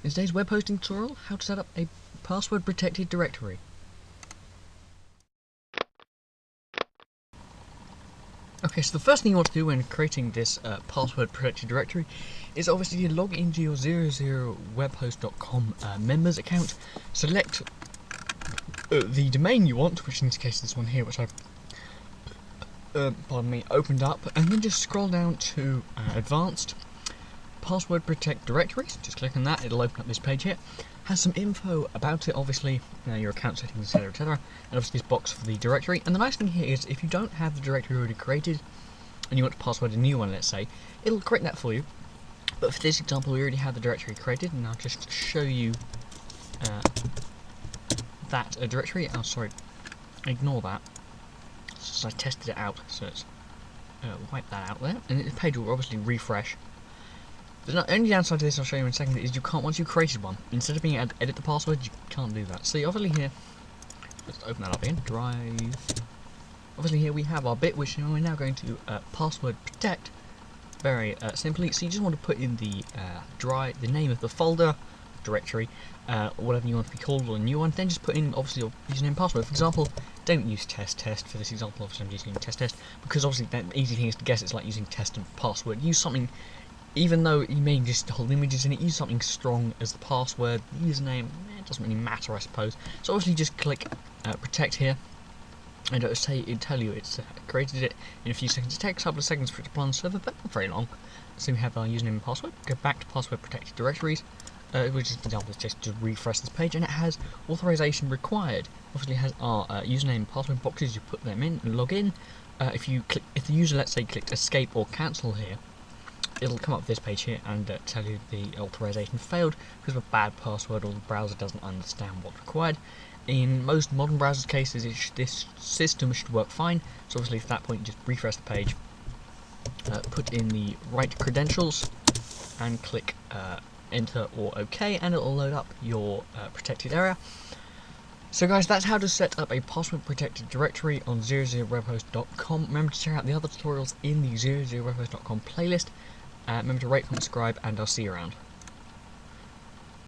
In today's web hosting tutorial, how to set up a password protected directory. Okay, so the first thing you want to do when creating this password protected directory is obviously log into your 000webhost.com members account, select the domain you want, which in this case is this one here, which I've opened up, and then just scroll down to advanced password protect directories. Just click on that, it'll open up this page here. Has some info about it, obviously, your account settings, etc, and obviously this box for the directory. And the nice thing here is if you don't have the directory already created and you want to password a new one, let's say, it'll create that for you. But for this example, we already have the directory created, and I'll just show you that directory. Oh, sorry, ignore that. So I tested it out, so it's wipe that out there, and the page will obviously refresh. The only downside to this, I'll show you in a second, is you can't, once you've created one, instead of being able to edit the password, you can't do that. See, obviously here, let's open that up again, drive. Obviously here we have our bit, which we're now going to password protect, very simply. So you just want to put in the name of the folder, directory, whatever you want to be called, or a new one, then just put in obviously your username and password. For example, don't use test for this example, obviously I'm using test, because obviously the easy thing is to guess. It's like using test and password. Use something, even though you may just hold images in it, use something strong as the password. The username, it doesn't really matter, I suppose. So obviously just click protect here, and it'll tell you it's created it in a few seconds. It takes a couple of seconds for it to apply on the server, but not very long. So we have our username and password. Go back to password protected directories, which is, for example, just to refresh this page, and it has authorization required. Obviously it has our username and password boxes. You put them in and log in. If the user, let's say, clicked escape or cancel here, it'll come up this page here and tell you the authorization failed because of a bad password, or the browser doesn't understand what's required. In most modern browsers cases, this system should work fine. So obviously at that point, just refresh the page, put in the right credentials, and click enter or OK, and it'll load up your protected area. So guys, that's how to set up a password protected directory on 000webhost.com. Remember to check out the other tutorials in the 000webhost.com playlist. Remember to rate, comment, subscribe, and I'll see you around.